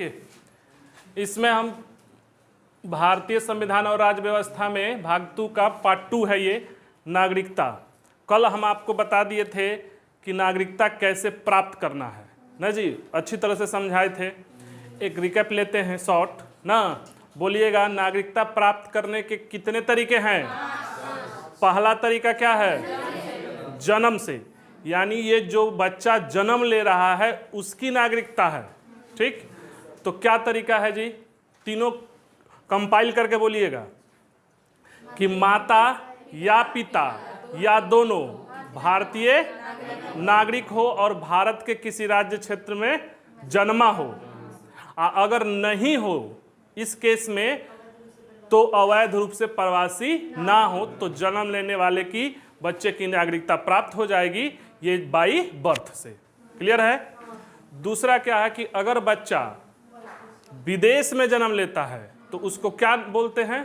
देखिए, इसमें हम भारतीय संविधान और राज्य व्यवस्था में भाग 2 का पार्ट 2 है ये नागरिकता। कल हम आपको बता दिए थे कि नागरिकता कैसे प्राप्त करना है ना जी, अच्छी तरह से समझाए थे। एक रिकैप लेते हैं शॉर्ट ना, बोलिएगा नागरिकता प्राप्त करने के कितने तरीके हैं। पहला तरीका क्या है, जन्म से, यानी ये जो बच्चा जन्म ले रहा है उसकी नागरिकता है। ठीक, तो क्या तरीका है जी, तीनों कंपाइल करके बोलिएगा कि माता या पिता या दोनों भारतीय नागरिक हो और भारत के किसी राज्य क्षेत्र में जन्मा हो। अगर नहीं हो इस केस में तो अवैध रूप से प्रवासी ना हो तो जन्म लेने वाले की बच्चे की नागरिकता प्राप्त हो जाएगी, ये बाई बर्थ से। क्लियर है। दूसरा क्या है कि अगर बच्चा विदेश में जन्म लेता है तो उसको क्या बोलते हैं,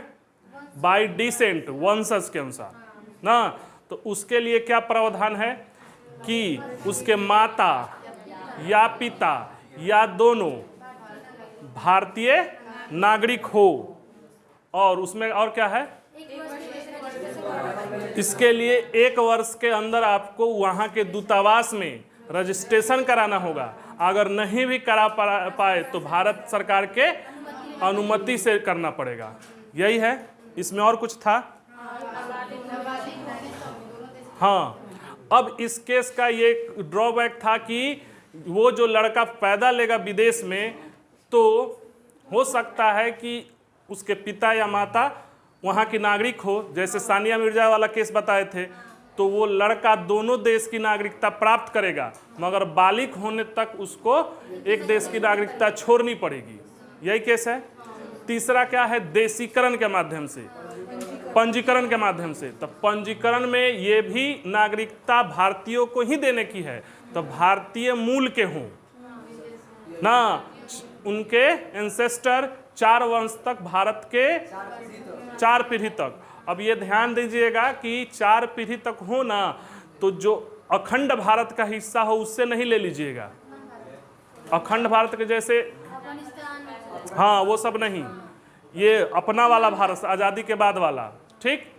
बाई डिसेंट, वंशज के अनुसार ना। तो उसके लिए क्या प्रावधान है कि उसके माता या पिता या दोनों भारतीय नागरिक हो, और उसमें और क्या है, इसके लिए 1 वर्ष के अंदर आपको वहां के दूतावास में रजिस्ट्रेशन कराना होगा। अगर नहीं भी करा पाए तो भारत सरकार के अनुमति से करना पड़ेगा। यही है, इसमें और कुछ था। हाँ, अब इस केस का ये ड्रॉबैक था कि वो जो लड़का पैदा लेगा विदेश में तो हो सकता है कि उसके पिता या माता वहाँ की नागरिक हो, जैसे सानिया मिर्जा वाला केस बताए थे। तो वो लड़का दोनों देश की नागरिकता प्राप्त करेगा, मगर बालिग होने तक उसको एक देश की नागरिकता छोड़नी पड़ेगी। यही केस है। तीसरा क्या है, देशीकरण के माध्यम से, पंजीकरण के माध्यम से। तो पंजीकरण में ये भी नागरिकता भारतीयों को ही देने की है, तो भारतीय मूल के हों ना, उनके एंसेस्टर 4 वंश तक, भारत के 4 पीढ़ी तक। अब ये ध्यान दीजिएगा कि 4 पीढ़ी तक हो ना, तो जो अखंड भारत का हिस्सा हो उससे नहीं ले लीजिएगा। अखंड भारत के जैसे, हाँ वो सब नहीं, ये अपना वाला भारत आज़ादी के बाद वाला। ठीक,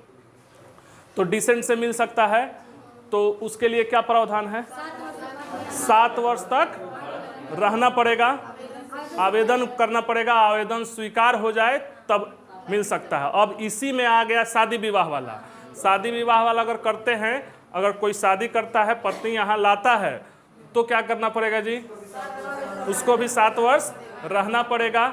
तो डिसेंट से मिल सकता है। तो उसके लिए क्या प्रावधान है, 7 वर्ष तक रहना पड़ेगा, आवेदन करना पड़ेगा, आवेदन स्वीकार हो जाए तब मिल सकता है। अब इसी में आ गया शादी विवाह वाला। शादी विवाह वाला अगर करते हैं, अगर कोई शादी करता है, पत्नी यहाँ लाता है, तो क्या करना पड़ेगा जी, उसको भी 7 वर्ष रहना पड़ेगा,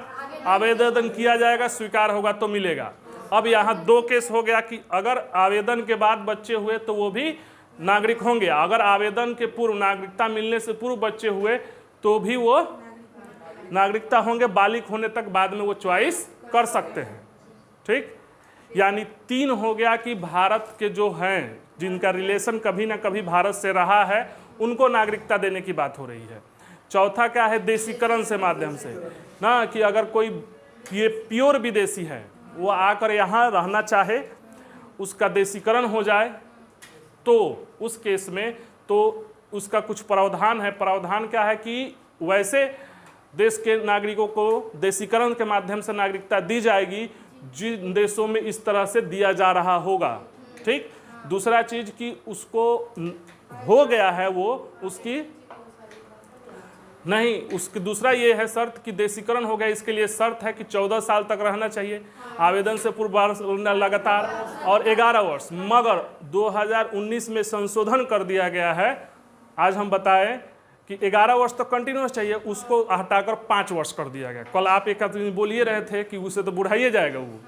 आवेदन किया जाएगा, स्वीकार होगा तो मिलेगा। अब यहाँ 2 केस हो गया कि अगर आवेदन के बाद बच्चे हुए तो वो भी नागरिक होंगे, अगर आवेदन के पूर्व, नागरिकता मिलने से पूर्व बच्चे हुए तो भी वो नागरिकता होंगे, बालिग होने तक बाद में वो चॉइस कर सकते हैं। ठीक, यानी 3 हो गया कि भारत के जो हैं, जिनका रिलेशन कभी ना कभी भारत से रहा है, उनको नागरिकता देने की बात हो रही है। चौथा क्या है, देशीकरण से माध्यम से ना, कि अगर कोई ये प्योर विदेशी है, वो आकर यहाँ रहना चाहे, उसका देशीकरण हो जाए, तो उस केस में तो उसका कुछ प्रावधान है। प्रावधान क्या है कि वैसे देश के नागरिकों को देशीकरण के माध्यम से नागरिकता दी जाएगी जिन देशों में इस तरह से दिया जा रहा होगा। ठीक, दूसरा चीज कि उसको हो गया है, वो उसकी नहीं, उसकी दूसरा ये है शर्त कि देशीकरण हो गया, इसके लिए शर्त है कि 14 साल तक रहना चाहिए, आवेदन से पूर्व लगातार, और 11 वर्ष। मगर 2019 में संशोधन कर दिया गया है, आज हम बताएं कि 11 वर्ष तक कंटिन्यूस चाहिए, उसको हटाकर 5 वर्ष कर दिया गया। कल आप एक आदमी बोलिए रहे थे कि उसे तो बुढ़ाइए जाएगा वो,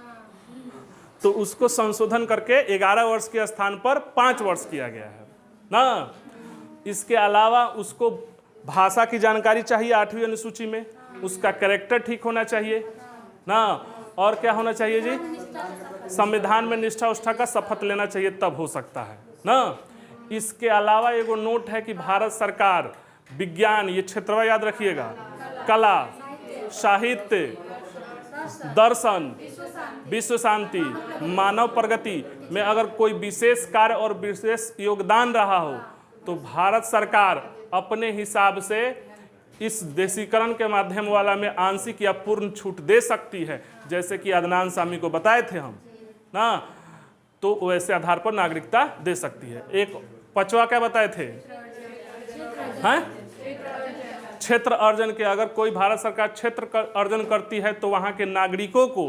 तो उसको संशोधन करके 11 वर्ष के स्थान पर 5 वर्ष किया गया है ना। इसके अलावा उसको भाषा की जानकारी चाहिए 8वीं अनुसूची में, उसका कैरेक्टर ठीक होना चाहिए ना, और क्या होना चाहिए जी, संविधान में निष्ठा उष्ठा का शपथ लेना चाहिए, तब हो सकता है ना। इसके अलावा एगो नोट है कि भारत सरकार विज्ञान, ये क्षेत्रवा याद रखिएगा, कला, साहित्य, दर्शन, विश्व शांति, मानव प्रगति में अगर कोई विशेष कार्य और विशेष योगदान रहा हो तो भारत सरकार अपने हिसाब से इस देशीकरण के माध्यम वाला में आंशिक या पूर्ण छूट दे सकती है, जैसे कि अदनान सामी को बताए थे हम ना, तो वैसे आधार पर नागरिकता दे सकती है। एक पांचवा क्या बताए थे, हैं, क्षेत्र अर्जन के, अगर कोई भारत सरकार क्षेत्र अर्जन करती है तो वहाँ के नागरिकों को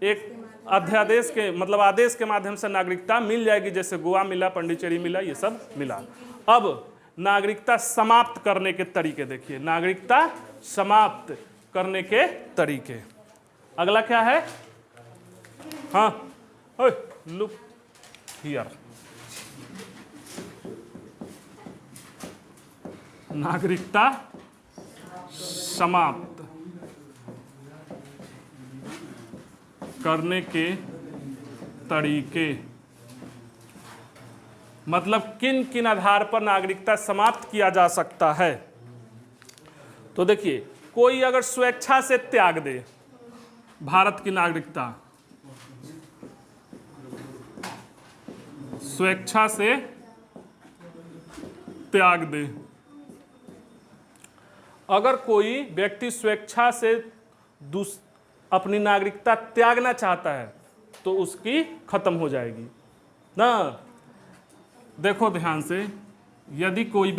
एक अध्यादेश के मतलब आदेश के माध्यम से नागरिकता मिल जाएगी, जैसे गोवा मिला, पंडिचेरी मिला, ये सब मिला। अब नागरिकता समाप्त करने के तरीके देखिए, नागरिकता समाप्त करने के तरीके। अगला क्या है, हाँ लुक हियर, नागरिकता समाप्त करने के तरीके, मतलब किन किन आधार पर नागरिकता समाप्त किया जा सकता है। तो देखिए, कोई अगर स्वेच्छा से त्याग दे भारत की नागरिकता, स्वेच्छा से त्याग दे, अगर कोई व्यक्ति स्वेच्छा से अपनी नागरिकता त्यागना चाहता है तो उसकी खत्म हो जाएगी ना। देखो ध्यान से, यदि कोई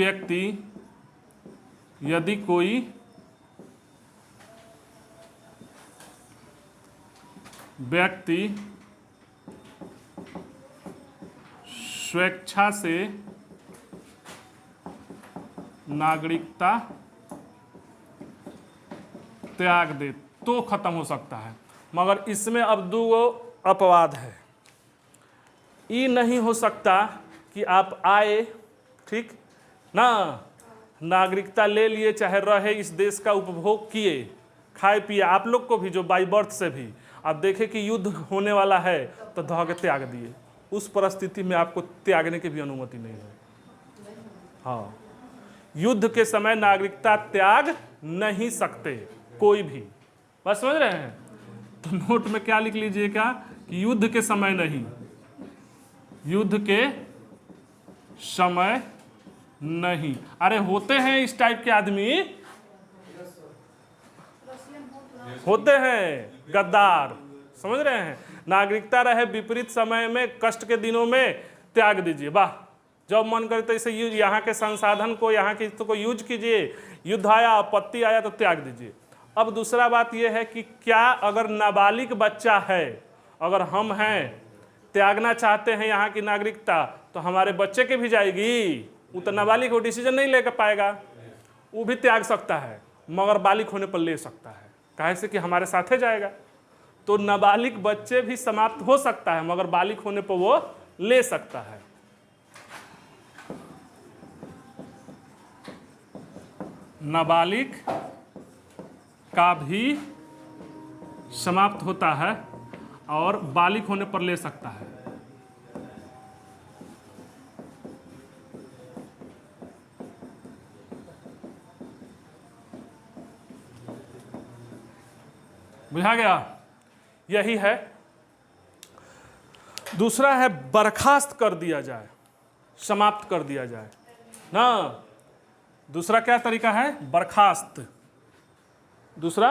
व्यक्ति स्वेच्छा से नागरिकता त्याग दे तो खत्म हो सकता है, मगर इसमें अब दो अपवाद है। ये नहीं हो सकता कि आप आए, ठीक ना, नागरिकता ले लिए, चाहे रहे, इस देश का उपभोग किए, खाए पिए, आप लोग को भी जो बाई बर्थ से भी, आप देखें कि युद्ध होने वाला है तो धो के त्याग दिए, उस परिस्थिति में आपको त्यागने की भी अनुमति नहीं है। हाँ, युद्ध के समय नागरिकता त्याग नहीं सकते कोई भी, बस समझ रहे हैं। तो नोट में क्या लिख लीजिएगा कि युद्ध के समय नहीं, युद्ध के समय नहीं। अरे होते हैं इस टाइप के आदमी, होते हैं गद्दार, समझ रहे हैं। नागरिकता रहे विपरीत समय में, कष्ट के दिनों में त्याग दीजिए, वाह, जब मन करे तो इसे यूज, यहाँ के संसाधन को, यहाँ की चीज़ों को यूज कीजिए। युद्ध आया, आपत्ति आया तो त्याग दीजिए। अब दूसरा बात यह है कि क्या अगर नाबालिग बच्चा है, अगर हम हैं, त्यागना चाहते हैं यहाँ की नागरिकता, तो हमारे बच्चे के भी जाएगी। वो तो नाबालिग हो, डिसीजन नहीं लेकर पाएगा, वो भी त्याग सकता है, मगर बालिग होने पर ले सकता है, काहे से कि हमारे साथे जाएगा। तो नाबालिग बच्चे भी समाप्त हो सकता है, मगर बालिग होने पर वो ले सकता है। नाबालिग का भी समाप्त होता है और बालिग होने पर ले सकता है। बुझा गया? यही है। दूसरा है बर्खास्त कर दिया जाए, समाप्त कर दिया जाए ना। दूसरा क्या तरीका है? बर्खास्त। दूसरा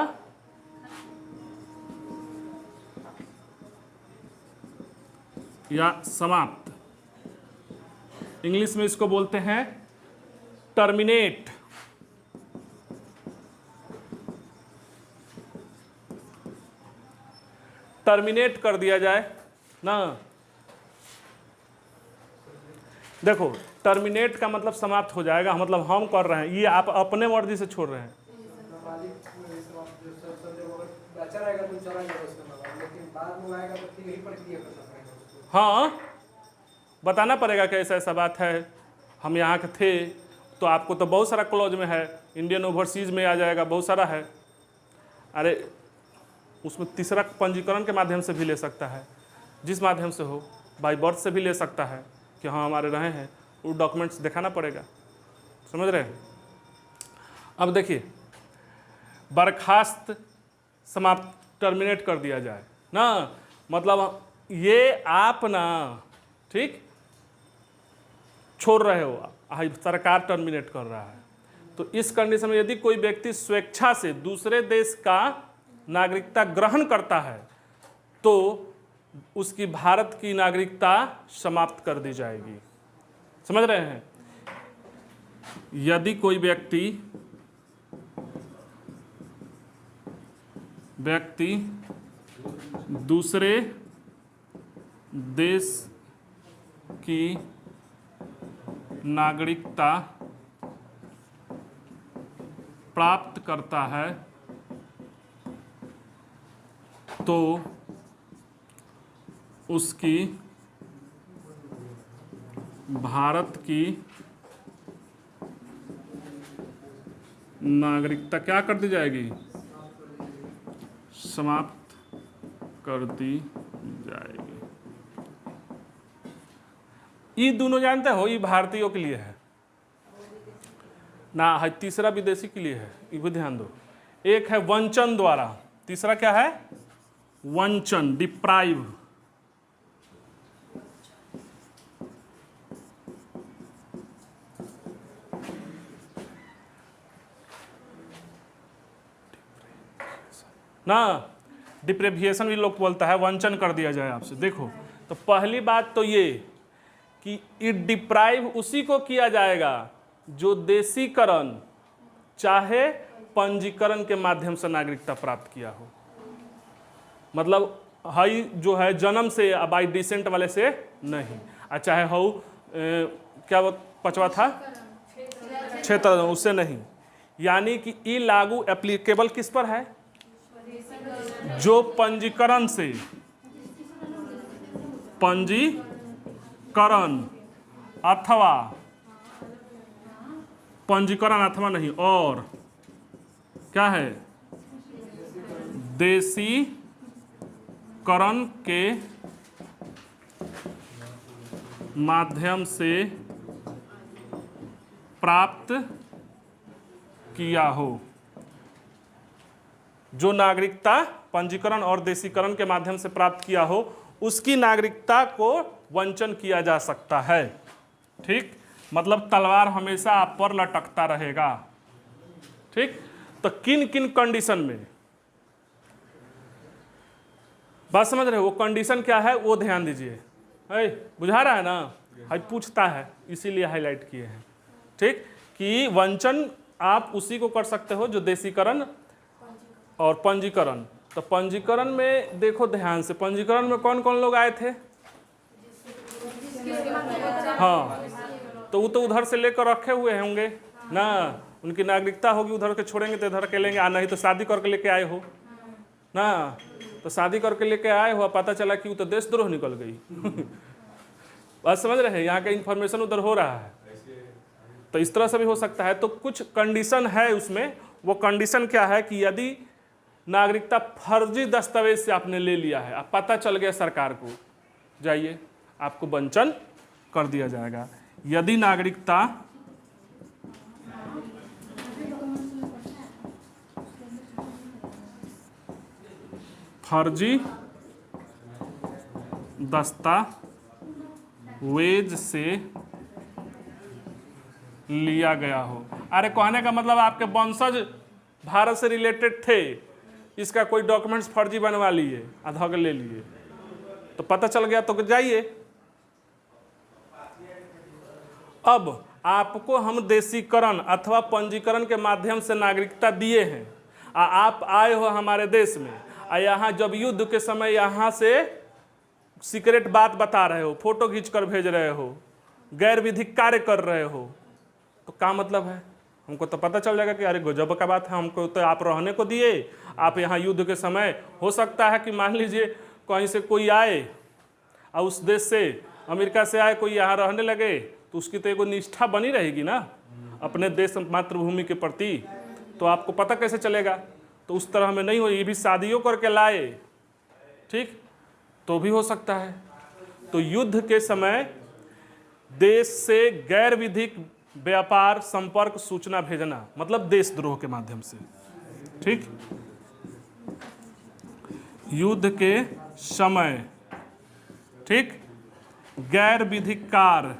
या समाप्त, इंग्लिश में इसको बोलते हैं टर्मिनेट। टर्मिनेट कर दिया जाए ना। देखो, टर्मिनेट का मतलब समाप्त हो जाएगा, मतलब हम कर रहे हैं, ये आप अपने मर्जी से छोड़ रहे हैं। हाँ, बताना पड़ेगा कि ऐसा ऐसा बात है, हम यहाँ के थे, तो आपको तो बहुत सारा क्लॉज में है, इंडियन ओवरसीज में आ जाएगा, बहुत सारा है। अरे उसमें तीसरा पंजीकरण के माध्यम से भी ले सकता है, जिस माध्यम से हो, बाई बर्थ से भी ले सकता है कि हाँ हमारे रहे हैं, वो डॉक्यूमेंट्स दिखाना पड़ेगा। समझ रहे हैं? अब देखिए, बर्खास्त, समाप्त, टर्मिनेट कर दिया जाए ना, मतलब ये आप ना, ठीक, छोड़ रहे हो, सरकार टर्मिनेट कर रहा है, तो इस कंडीशन में यदि कोई व्यक्ति स्वेच्छा से दूसरे देश का नागरिकता ग्रहण करता है तो उसकी भारत की नागरिकता समाप्त कर दी जाएगी। समझ रहे हैं? यदि कोई व्यक्ति दूसरे देश की नागरिकता प्राप्त करता है तो उसकी भारत की नागरिकता क्या कर दी जाएगी? समाप्त कर दी जाएगी। ये दोनों जानते हो, ये भारतीयों के लिए है ना, है तीसरा विदेशी के लिए है, ये भी ध्यान दो। एक है वंचन द्वारा, तीसरा क्या है? वंचन, डिप्राइव। ना डिप्रेविएशन भी लोग बोलता है, वंचन कर दिया जाए आपसे। देखो, तो पहली बात तो ये कि इट डिप्राइव उसी को किया जाएगा जो देशीकरण चाहे पंजीकरण के माध्यम से नागरिकता प्राप्त किया हो। मतलब हाई जो है जन्म से बाई डिसेंट वाले से नहीं, और चाहे हो क्या वो पचवा था क्षेत्र उससे नहीं। यानी कि ई लागू एप्लीकेबल किस पर है? जो पंजीकरण से, पंजीकरण अथवा पंजीकरण नहीं, और क्या है? देशीकरण के माध्यम से प्राप्त किया हो। जो नागरिकता पंजीकरण और देशीकरण के माध्यम से प्राप्त किया हो उसकी नागरिकता को वंचन किया जा सकता है। ठीक, मतलब तलवार हमेशा आप पर लटकता रहेगा। ठीक, तो किन किन कंडीशन में, बात समझ रहे हो? वो कंडीशन क्या है वो ध्यान दीजिए। बुझा रहा है ना? हाई पूछता है इसीलिए हाईलाइट किए हैं। ठीक, कि वंचन आप उसी को कर सकते हो जो देशीकरण और पंजीकरण। तो पंजीकरण में देखो ध्यान से, पंजीकरण में कौन कौन लोग आए थे? हाँ, तो वो तो उधर से लेकर रखे हुए होंगे ना, उनकी नागरिकता होगी, उधर के छोड़ेंगे तो इधर के लेंगे। नहीं तो शादी करके लेके आए हो ना, तो शादी करके लेके आए हो, पता चला कि वो तो देशद्रोह निकल गई। बात समझ रहे हैं? यहाँ का इंफॉर्मेशन उधर हो रहा है, तो इस तरह से भी हो सकता है। तो कुछ कंडीशन है उसमें। वो कंडीशन क्या है कि यदि नागरिकता फर्जी दस्तावेज से आपने ले लिया है, अब पता चल गया सरकार को, जाइए आपको वंचन कर दिया जाएगा। यदि नागरिकता फर्जी दस्तावेज से लिया गया हो। अरे कहने का मतलब आपके वंशज भारत से रिलेटेड थे, इसका कोई डॉक्यूमेंट्स फर्जी बनवा लिए, आधा ले लिए, तो पता चल गया तो जाइए। अब आपको हम देशीकरण अथवा पंजीकरण के माध्यम से नागरिकता दिए हैं, आप आए हो हमारे देश में, यहाँ जब युद्ध के समय यहाँ से सीक्रेट बात बता रहे हो, फोटो खींच कर भेज रहे हो, गैर विधिक कार्य कर रहे हो, तो क्या मतलब है? हमको तो पता चल जाएगा कि अरे गजब का बात है, हमको तो आप रहने को दिए, आप यहाँ युद्ध के समय, हो सकता है कि मान लीजिए कहीं से कोई आए और उस देश से, अमेरिका से आए कोई यहाँ रहने लगे, तो उसकी तो एक निष्ठा बनी रहेगी ना अपने देश मातृभूमि के प्रति, तो आपको पता कैसे चलेगा? तो उस तरह में नहीं हो, ये भी शादियों करके लाए, ठीक, तो भी हो सकता है। तो युद्ध के समय देश से गैर विधिक व्यापार, संपर्क, सूचना भेजना, मतलब देशद्रोह के माध्यम से। ठीक, युद्ध के समय, ठीक, गैर विधिक कार्य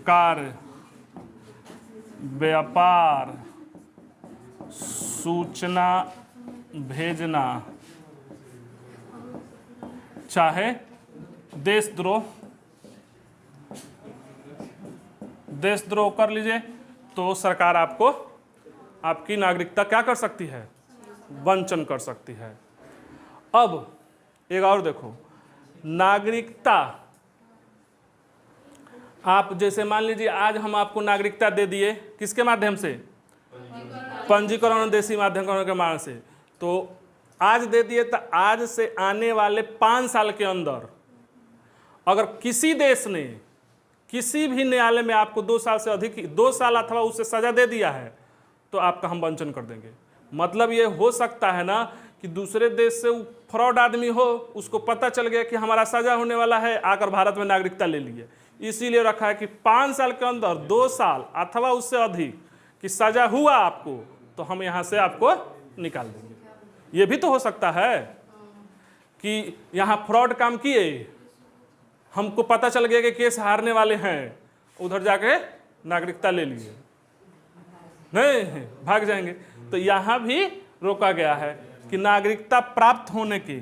कार्य, व्यापार, सूचना भेजना, चाहे देशद्रोह कर लीजिए, तो सरकार आपको आपकी नागरिकता क्या कर सकती है, वंचन कर सकती है। अब एक और देखो, नागरिकता, आप जैसे मान लीजिए आज हम आपको नागरिकता दे दिए, किसके माध्यम से, पंजीकरण देशी माध्यम के माध्यम से, तो आज दे दिए, तो आज से आने वाले 5 साल के अंदर अगर किसी देश ने किसी भी न्यायालय में आपको 2 साल से अधिक, 2 साल अथवा उससे सजा दे दिया है, तो आपका हम वंचन कर देंगे। मतलब ये हो सकता है ना कि दूसरे देश से फ्रॉड आदमी हो, उसको पता चल गया कि हमारा सजा होने वाला है, आकर भारत में नागरिकता ले लिए, इसीलिए रखा है कि 5 साल के अंदर 2 साल अथवा उससे अधिक की सजा हुआ आपको, तो हम यहाँ से आपको निकाल देंगे। ये भी तो हो सकता है कि यहाँ फ्रॉड काम किए, हमको पता चल गया कि केस हारने वाले हैं, उधर जाके नागरिकता ले लिए, नहीं भाग जाएंगे। तो यहाँ भी रोका गया है कि नागरिकता प्राप्त होने की,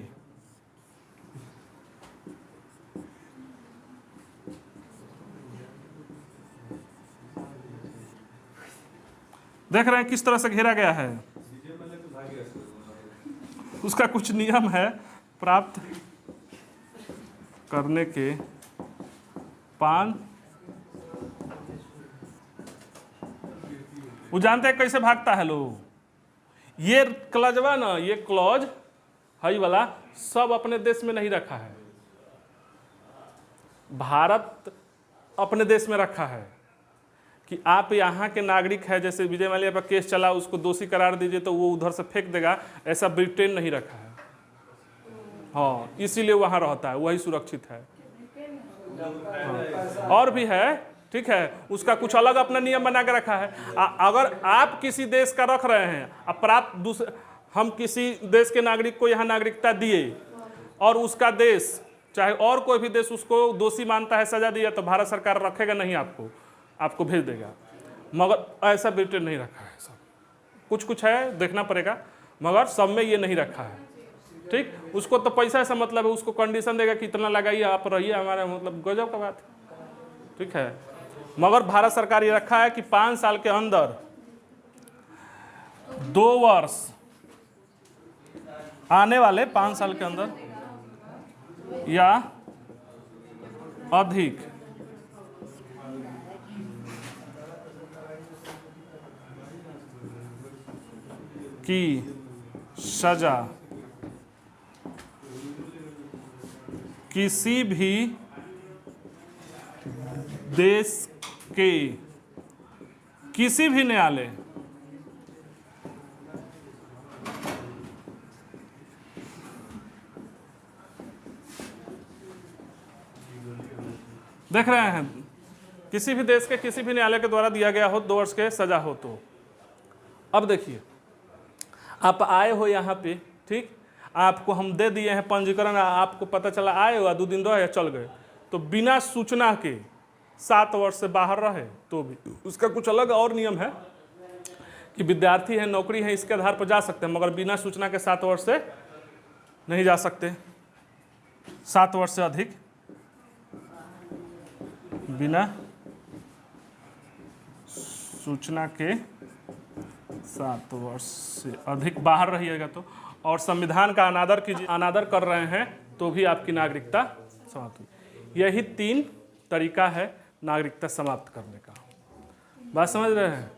देख रहे हैं किस तरह से घेरा गया है, उसका कुछ नियम है, प्राप्त करने के 5, वो जानते हैं कैसे भागता है लोग, ये क्लॉजवा ना, ये क्लॉज हई वाला सब अपने देश में नहीं रखा है, भारत अपने देश में रखा है कि आप यहाँ के नागरिक है, जैसे विजय माल्या पर केस चला, उसको दोषी करार दीजिए तो वो उधर से फेंक देगा, ऐसा ब्रिटेन नहीं रखा है। हाँ, इसीलिए वहाँ रहता है, वही सुरक्षित है। हाँ, और भी है, ठीक है, उसका कुछ अलग अपना नियम बना के रखा है। अगर आप किसी देश का रख रहे हैं, अपराध दूसरे, हम किसी देश के नागरिक को यहाँ नागरिकता दिए और उसका देश चाहे और कोई भी देश उसको दोषी मानता है, सजा दिया, तो भारत सरकार रखेगा नहीं, आपको भेज देगा। मगर ऐसा ब्रिटेन नहीं रखा है, सब कुछ है, देखना पड़ेगा, मगर सब में ये नहीं रखा है। ठीक, उसको तो पैसा ऐसा मतलब है, उसको कंडीशन देगा कि इतना लगाइए, आप रहिए हमारे, मतलब गजब का बात है। ठीक है, मगर भारत सरकार ये रखा है कि 5 साल के अंदर 2 वर्ष, आने वाले 5 साल के अंदर या अधिक की सजा किसी भी देश के किसी भी न्यायालय देख रहे हैं, किसी भी देश के किसी भी न्यायालय के द्वारा दिया गया हो, 2 वर्ष के सजा हो। तो अब देखिए, आप आए हो यहाँ पे, ठीक, आपको हम दे दिए हैं पंजीकरण, आपको पता चला आए हो, 2 दिन रहे या चल गए, तो बिना सूचना के 7 वर्ष से बाहर रहे तो भी उसका कुछ अलग और नियम है कि विद्यार्थी है, नौकरी है, इसके आधार पर जा सकते हैं, मगर बिना सूचना के 7 वर्ष से नहीं जा सकते। 7 वर्ष से अधिक बिना सूचना के 7 वर्ष से अधिक बाहर रहिएगा तो, और संविधान का अनादर कीजिए, अनादर कर रहे हैं तो भी आपकी नागरिकता समाप्त हुई। यही 3 तरीका है नागरिकता समाप्त करने का। बात समझ रहे हैं?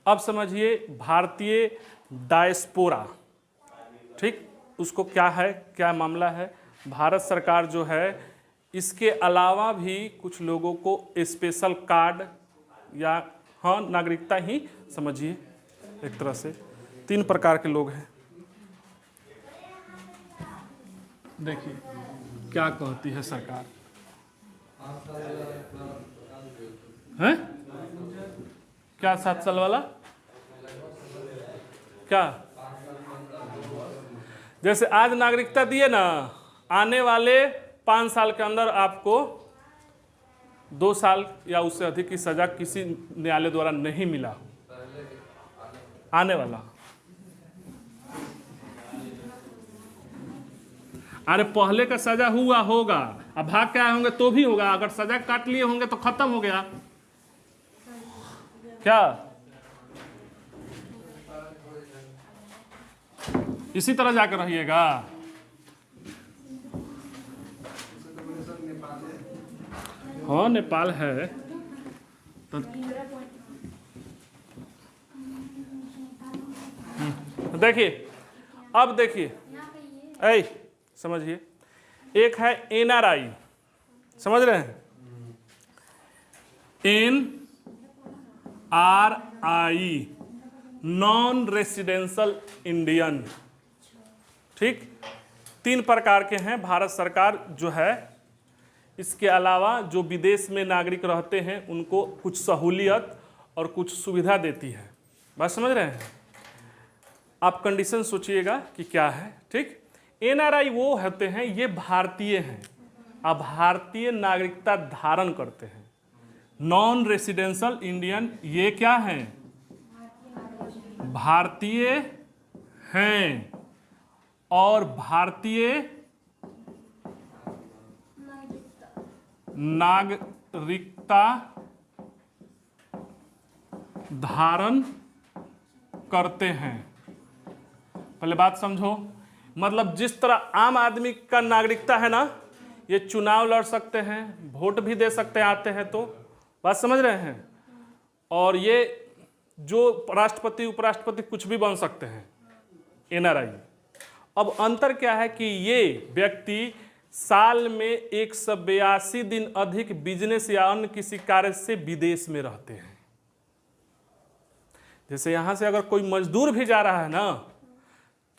अब समझिए भारतीय डायस्पोरा, ठीक, उसको क्या है, क्या मामला है। भारत सरकार जो है, इसके अलावा भी कुछ लोगों को स्पेशल कार्ड या हाँ नागरिकता ही समझिए, एक तरह से 3 प्रकार के लोग हैं। देखिए क्या कहती है सरकार, है क्या 7 साल वाला, क्या जैसे आज नागरिकता दिए ना, आने वाले 5 साल के अंदर आपको 2 साल या उससे अधिक की सजा किसी न्यायालय द्वारा नहीं मिला हो। आने वाला, अरे पहले का सजा हुआ होगा, अब भाग के आए होंगे तो भी होगा, अगर सजा काट लिए होंगे तो खत्म हो गया क्या? इसी तरह जाकर रहिएगा। हाँ नेपाल है तो देखिए, अब देखिए, ऐ समझिए, एक है NRI, समझ रहे हैं? NRI, non residential Indian. ठीक, 3 प्रकार के हैं। भारत सरकार जो है, इसके अलावा जो विदेश में नागरिक रहते हैं उनको कुछ सहूलियत और कुछ सुविधा देती है। बात समझ रहे हैं? आप कंडीशन सोचिएगा कि क्या है। ठीक, NRI वो होते हैं, ये भारतीय हैं, अब भारतीय नागरिकता धारण करते हैं। नॉन रेसिडेंशियल इंडियन, ये क्या हैं? भारतीय हैं और भारतीय नागरिकता धारण करते हैं। पहले बात समझो, मतलब जिस तरह आम आदमी का नागरिकता है ना, ये चुनाव लड़ सकते हैं, वोट भी दे सकते हैं, आते हैं तो। बात समझ रहे हैं? और ये जो राष्ट्रपति उपराष्ट्रपति कुछ भी बन सकते हैं, NRI। अब अंतर क्या है कि ये व्यक्ति साल में 182 दिन अधिक बिजनेस या अन्य किसी कार्य से विदेश में रहते हैं। जैसे यहां से अगर कोई मजदूर भी जा रहा है ना,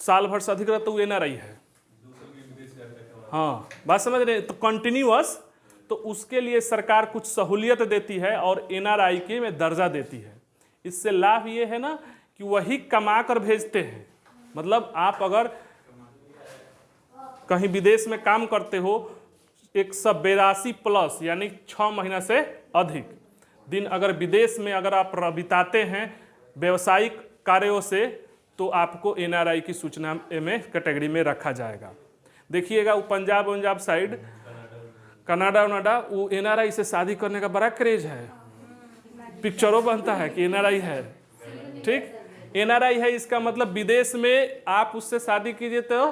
साल भर से अधिक रहता, तो NRI है। हाँ, बात समझ रहे हैं? तो कंटिन्यूअस, तो उसके लिए सरकार कुछ सहूलियत देती है और NRI के में दर्जा देती है। इससे लाभ ये है ना कि वही कमा कर भेजते हैं। मतलब आप अगर कहीं विदेश में काम करते हो, 182 प्लस यानी 6 महीना से अधिक दिन अगर विदेश में अगर आप बिताते हैं व्यवसायिक कार्यों से, तो आपको NRI की सूचना में कैटेगरी में रखा जाएगा। देखिएगा वो पंजाब साइड, कनाडा वो NRI से शादी करने का बड़ा क्रेज है, पिक्चरों बनता है कि NRI है। ठीक, NRI है, इसका मतलब विदेश में आप उससे शादी कीजिए तो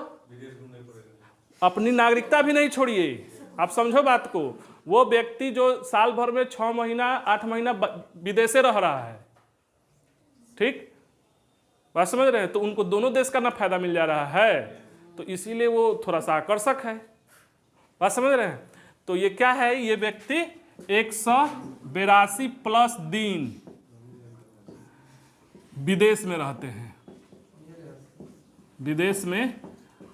अपनी नागरिकता भी नहीं छोड़िए। आप समझो बात को, वो व्यक्ति जो साल भर में 6 महीना 8 महीना विदेशे रह रहा है, ठीक, बात समझ रहे हैं? तो उनको दोनों देश का ना फायदा मिल जा रहा है, तो इसीलिए वो थोड़ा सा आकर्षक है। बात समझ रहे हैं? तो ये क्या है, ये व्यक्ति 182 प्लस दिन विदेश में रहते हैं, विदेश में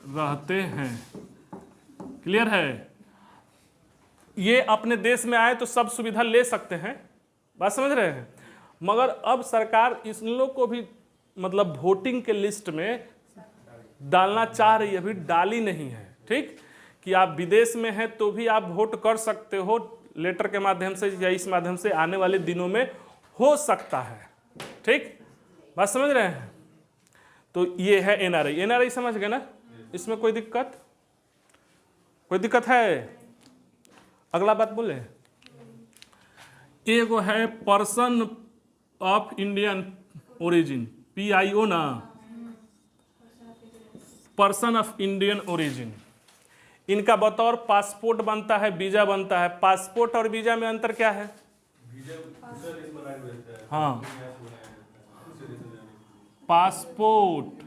रहते हैं। क्लियर है? ये अपने देश में आए तो सब सुविधा ले सकते हैं। बात समझ रहे हैं? मगर अब सरकार इन लोग को भी मतलब वोटिंग के लिस्ट में डालना चाह रही है, अभी डाली नहीं है। ठीक, कि आप विदेश में हैं तो भी आप वोट कर सकते हो, लेटर के माध्यम से या इस माध्यम से आने वाले दिनों में हो सकता है। ठीक, बात समझ रहे हैं? तो ये है NRI समझ गए ना? इसमें कोई दिक्कत है? अगला बात बोले, एगो है person of Indian origin, PIO ना, पर्सन ऑफ इंडियन ओरिजिन। इनका बतौर पासपोर्ट बनता है, वीजा बनता है। पासपोर्ट और वीजा में अंतर क्या है? हाँ, पासपोर्ट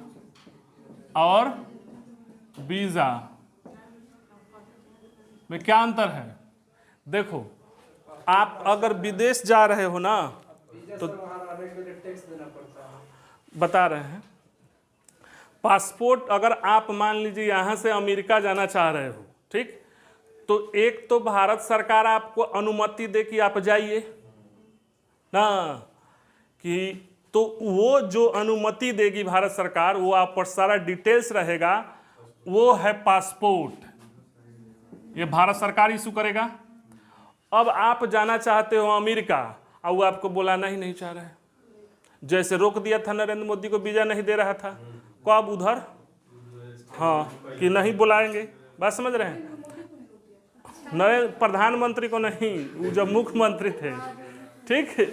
और वीजा में क्या अंतर है? देखो, आप अगर विदेश जा रहे हो ना, तो बता रहे हैं, पासपोर्ट अगर आप मान लीजिए यहाँ से अमेरिका जाना चाह रहे हो, ठीक, तो एक तो भारत सरकार आपको अनुमति दे कि आप जाइए ना, कि तो वो जो अनुमति देगी भारत सरकार, वो आप पर सारा डिटेल्स रहेगा, वो है पासपोर्ट। ये भारत सरकार इशू करेगा। अब आप जाना चाहते हो अमेरिका और वो आपको बुलाना ही नहीं चाह रहा है। जैसे रोक दिया था नरेंद्र मोदी को, वीजा नहीं दे रहा था, कब उधर, हाँ, कि नहीं बुलाएंगे, बात समझ रहे हैं। नरेंद्र प्रधानमंत्री को नहीं, वो जब मुख्यमंत्री थे, ठीक है,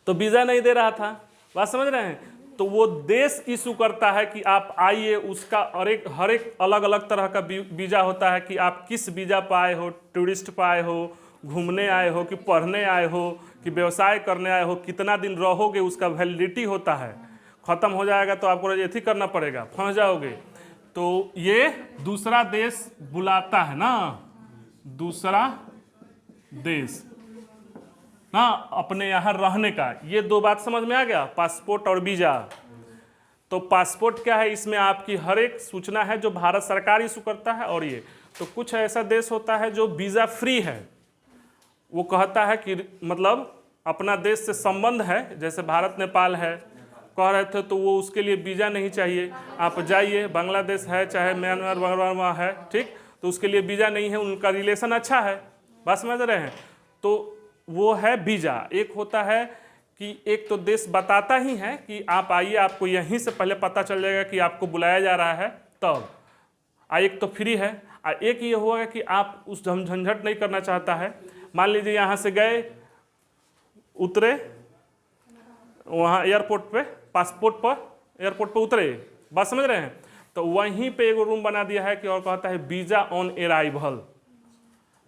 तो वीजा नहीं दे रहा था, बात समझ रहे हैं। तो वो देश इशू करता है कि आप आइए, उसका हर एक अलग अलग तरह का वीजा होता है कि आप किस वीजा पर आए हो, टूरिस्ट पर आए हो, घूमने आए हो, कि पढ़ने आए हो, कि व्यवसाय करने आए हो, कितना दिन रहोगे, उसका वैलिडिटी होता है। ख़त्म हो जाएगा तो आपको रजिस्ट्री करना पड़ेगा, फंस जाओगे। तो ये दूसरा देश बुलाता है ना, दूसरा देश ना अपने यहाँ रहने का। ये दो बात समझ में आ गया, पासपोर्ट और वीज़ा। तो पासपोर्ट क्या है, इसमें आपकी हर एक सूचना है जो भारत सरकार इशू करता है। और ये तो कुछ ऐसा देश होता है जो वीज़ा फ्री है, वो कहता है कि मतलब अपना देश से संबंध है, जैसे भारत नेपाल है कह रहे थे, तो वो उसके लिए वीज़ा नहीं चाहिए, आप जाइए। बांग्लादेश है, चाहे म्यांमार वगैरह है, ठीक, तो उसके लिए वीज़ा नहीं है, उनका रिलेशन अच्छा है, बात समझ रहे हैं। तो वो है वीज़ा। एक होता है कि एक तो देश बताता ही है कि आप आइए, आपको यहीं से पहले पता चल जाएगा कि आपको बुलाया जा रहा है, तब एक तो फ्री है। एक ये हुआ कि आप उस झंझट नहीं करना चाहता है। मान लीजिए यहाँ से गए, उतरे वहाँ एयरपोर्ट पे, पासपोर्ट पर एयरपोर्ट पे उतरे, बात समझ रहे हैं, तो वहीं पे एक रूम बना दिया है कि और कहता है visa on arrival.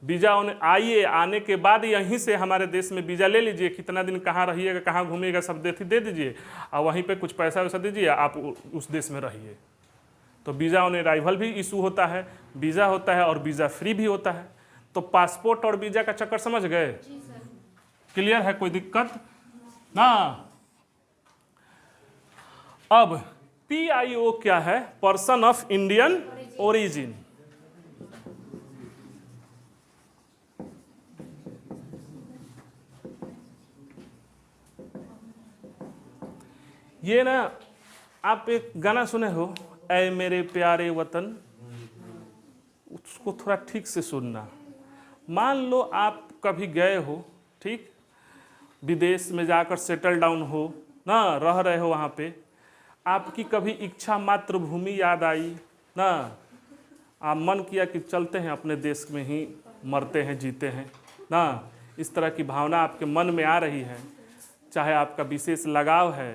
Visa on, आइए, आने के बाद यहीं से हमारे देश में वीज़ा ले लीजिए, कितना दिन कहाँ रहिएगा, कहाँ घूमिएगा, सब दे दीजिए, और वहीं पे कुछ पैसा वैसा दीजिए, आप उस देश में रहिए। तो वीज़ा ऑन अराइवल भी इशू होता है, वीज़ा होता है, और वीज़ा फ्री भी होता है। तो पासपोर्ट और वीज़ा का चक्कर समझ गए, क्लियर है, कोई दिक्कत ना। अब PIO क्या है, पर्सन ऑफ इंडियन ओरिजिन। ये ना, आप एक गाना सुने हो, ऐ मेरे प्यारे वतन, उसको थोड़ा ठीक से सुनना। मान लो आप कभी गए हो, ठीक, विदेश में जाकर सेटल डाउन हो ना, रह रहे हो वहाँ पे, आपकी कभी इच्छा मातृभूमि याद आई ना, आप मन किया कि चलते हैं अपने देश में ही मरते हैं जीते हैं ना, इस तरह की भावना आपके मन में आ रही है। चाहे आपका विशेष लगाव है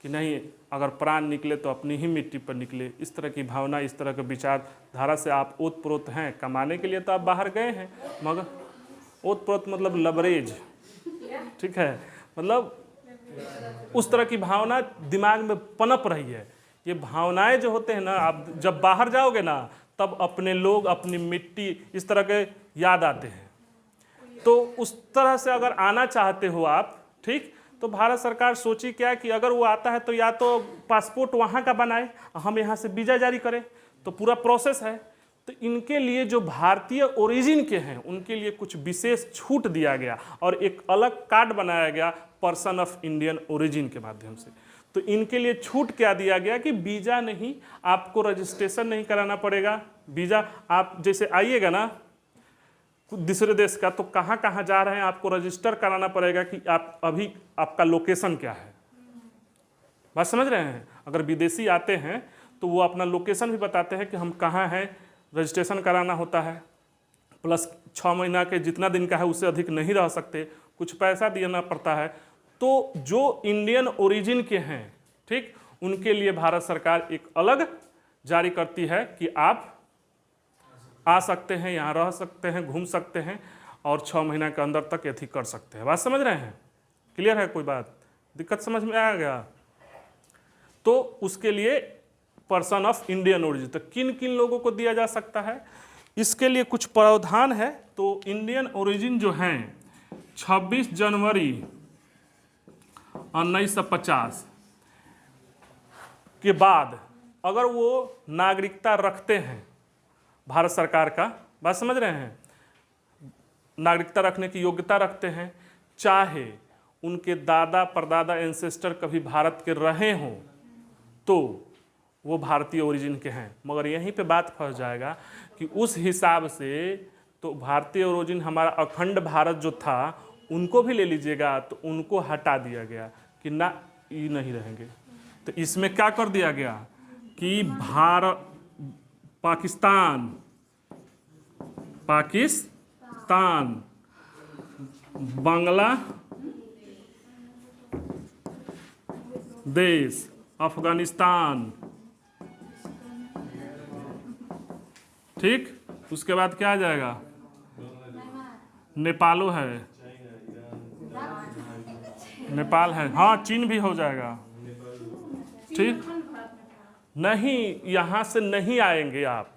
कि नहीं, अगर प्राण निकले तो अपनी ही मिट्टी पर निकले, इस तरह की भावना, इस तरह के विचारधारा से आप ओतप्रोत हैं। कमाने के लिए तो आप बाहर गए हैं, मगर ओतप्रोत मतलब लबरेज, ठीक है, मतलब उस तरह की भावना दिमाग में पनप रही है। ये भावनाएं जो होते हैं ना, आप जब बाहर जाओगे ना, तब अपने लोग, अपनी मिट्टी, इस तरह के याद आते हैं। तो उस तरह से अगर आना चाहते हो आप, ठीक, तो भारत सरकार सोची क्या कि अगर वो आता है तो या तो पासपोर्ट वहाँ का बनाए, हम यहाँ से वीज़ा जारी करें, तो पूरा प्रोसेस है। तो इनके लिए जो भारतीय ओरिजिन के हैं, उनके लिए कुछ विशेष छूट दिया गया और एक अलग कार्ड बनाया गया पर्सन ऑफ इंडियन ओरिजिन के माध्यम से। तो इनके लिए छूट क्या दिया गया कि वीज़ा नहीं, आपको रजिस्ट्रेशन नहीं कराना पड़ेगा। वीज़ा आप जैसे आइएगा ना दूसरे देश का, तो कहाँ कहाँ जा रहे हैं आपको रजिस्टर कराना पड़ेगा कि आप अभी आपका लोकेशन क्या है, बात समझ रहे हैं। अगर विदेशी आते हैं तो वो अपना लोकेशन भी बताते हैं कि हम कहाँ हैं, रजिस्ट्रेशन कराना होता है। प्लस 6 महीना के जितना दिन का है उससे अधिक नहीं रह सकते, कुछ पैसा देना पड़ता है। तो जो इंडियन ओरिजिन के हैं, ठीक, उनके लिए भारत सरकार एक अलग जारी करती है कि आप आ सकते हैं, यहाँ रह सकते हैं, घूम सकते हैं, और 6 महीना के अंदर तक यथी कर सकते हैं। बात समझ रहे हैं, क्लियर है, कोई बात दिक्कत समझ में आ गया। तो उसके लिए पर्सन ऑफ इंडियन ओरिजिन, तो किन किन लोगों को दिया जा सकता है, इसके लिए कुछ प्रावधान है। तो इंडियन ओरिजिन जो हैं 26 जनवरी 1950 के बाद अगर वो नागरिकता रखते हैं भारत सरकार का, बात समझ रहे हैं, नागरिकता रखने की योग्यता रखते हैं, चाहे उनके दादा परदादा एंसेस्टर कभी भारत के रहे हों, तो वो भारतीय ओरिजिन के हैं। मगर यहीं पे बात फंस जाएगा कि उस हिसाब से तो भारतीय ओरिजिन हमारा अखंड भारत जो था उनको भी ले लीजिएगा, तो उनको हटा दिया गया कि ना ये नहीं रहेंगे। तो इसमें क्या कर दिया गया कि भारत पाकिस्तान बांग्लादेश, अफगानिस्तान, ठीक। उसके बाद क्या आ जाएगा, नेपालो है, नेपाल है, हाँ चीन भी हो जाएगा, ठीक। नहीं, यहाँ से नहीं आएंगे आप,